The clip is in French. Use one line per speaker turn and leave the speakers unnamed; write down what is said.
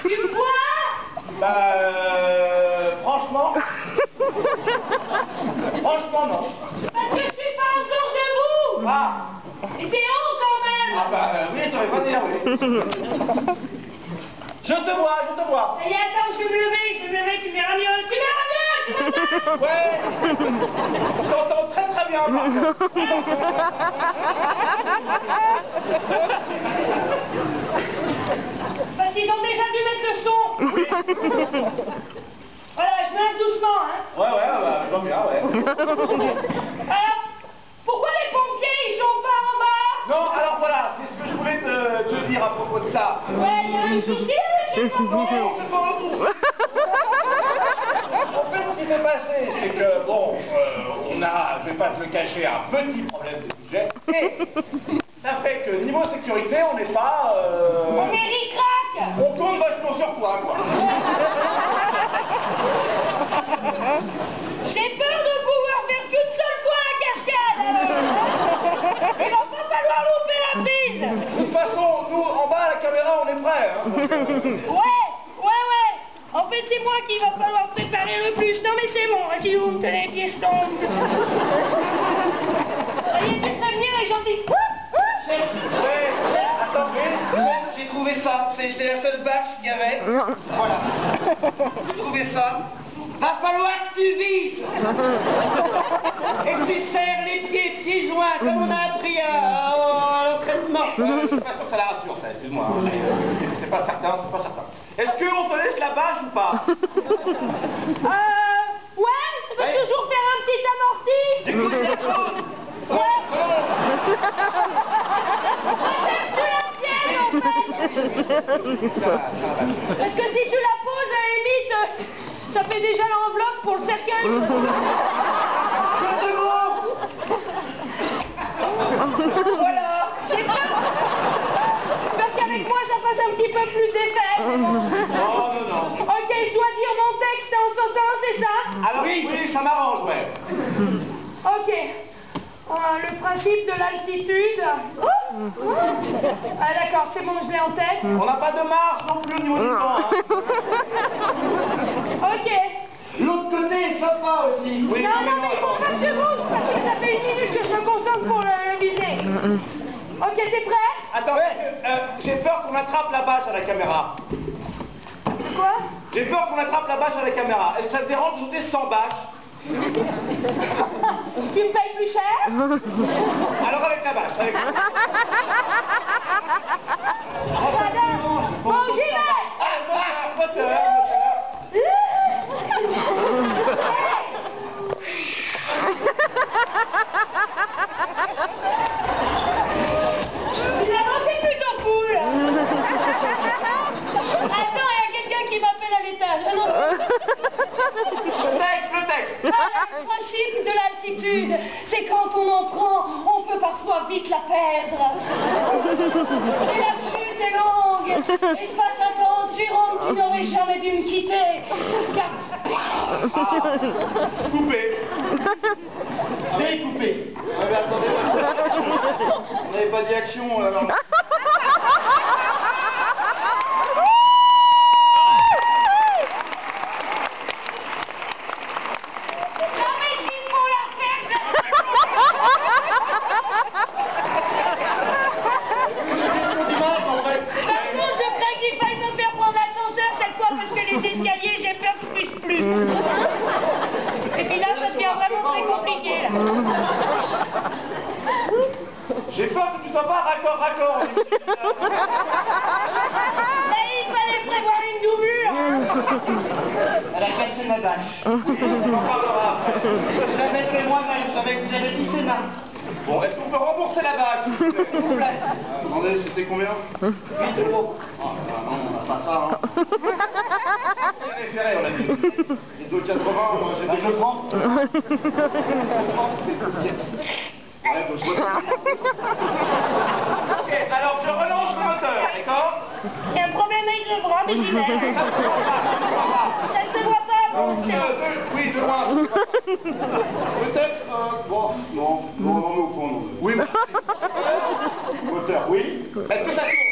Tu me vois?
Bah, franchement... Franchement, non.
Parce que je suis pas encore debout.
Ah.
Et c'est haut quand même.
Ah bah, oui, t'aurais pas t'énerver. Je te vois, je te vois.
Et attends, je vais me lever, tu verras mieux. Tu verras mieux, tu verras mieux.
Ouais. Je t'entends très très bien, par contre.
Parce qu'ils ont déjà dû mettre le son. Voilà, je me lève doucement, hein.
Ouais, bah, je vois bien, ouais.
Alors, pourquoi les pompiers, ils sont pas en bas?
Non, alors voilà, c'est ce que je voulais te dire à propos de ça.
Ouais, il y a un souci avec les pompiers.
Non, c'est pas un souci. En fait, ce qui s'est passé, c'est que, bon, on a, je vais pas te le cacher, un petit problème de budget. Et ça fait que, niveau sécurité, on n'est pas...
On est ric-rac.
On compte vachement sur toi, quoi.
J'ai peur de pouvoir faire qu'une seule fois la cascade. Il va pas falloir louper la prise.
De toute façon, nous, en bas à la caméra, on est prêts. Hein.
Ouais. En fait, c'est moi qui va falloir préparer le plus. Non, mais c'est bon, si vous me tenez les pieds, je tombe. Allez, tu prévenir les gens disent...
Attends,
J'ai trouvé ça, c'était la seule bâche qu'il y avait. Voilà. J'ai trouvé ça. Va falloir que tu vises. Et que tu serres les pieds joints, comme on a appris à l'entraînement.
je suis pas sûr que ça la rassure, ça, excuse-moi. Hein, mais, c'est pas certain, c'est pas certain. Est-ce qu'on te laisse la bâche ou pas?
Ouais, ça peut toujours faire un petit amorti.
Écoute, la pause.
Ouais. Parce que si tu la poses à la limite, ça fait déjà l'enveloppe pour le cercueil.
Je te montre. Voilà.
J'ai peur qu'avec moi ça fasse un petit peu plus d'effet.
Non.
Ok, je dois dire mon texte en sautant, c'est ça?
Alors oui, ça m'arrange, ouais.
Ok. Le principe de l'altitude. Ah d'accord, c'est bon, je l'ai en tête.
On n'a pas de marge non plus au niveau du temps. Hein.
Ok.
L'autre côté est sympa aussi.
Non,
Oui,
mais il faut pas que tu bouges parce que ça fait 1 minute que je me concentre pour le viser. Ok, t'es prêt?
Attends, j'ai peur qu'on attrape la bâche à la caméra.
Quoi?
J'ai peur qu'on attrape la bâche à la caméra. Est-ce que ça te dérange de sauter sans bâche?
Tu me payes plus cher?
Alors avec la bâche, avec la bâche.
Bon, j'y vais!
Moteur.
Finalement, c'est plutôt cool. Attends, il y a quelqu'un qui m'appelle à l'étage. Ah, non.
Le texte.
Le principe de l'altitude, c'est quand on en prend, on peut parfois vite la perdre. Et la chute est longue. Espace attente, Jérôme, tu n'aurais jamais dû me quitter. Car...
Coupé.
Découpé. Ouais, mais attendez, on n'avait pas dit action alors.
Et puis là, ça devient vraiment très compliqué, là.
J'ai peur que tu sois pas raccord.
Là, il fallait prévoir une doublure.
Elle a cassé ma bâche.
On en parlera après.
Je la mettrai moi-même, je savais que vous avez dit c'est mal.
Bon, est-ce qu'on peut rembourser la bâche, s'il vous plaît?
Attendez, c'était combien 8 euros. Ah non, on n'a pas ça, hein.
C'est serré, on a dit.
Les 2,80, moi j'ai déjà 30. Ouais, bah, je vois ça.
Ok, alors je relance le moteur, d'accord?
Il y a un problème avec le bras, mais j'y vais. Ça ne se voit pas, bon, c'est bon.
Oui, de loin.
Peut-être, bon, non, au fond, non. Oui, moteur, oui.
Est-ce que ça tourne?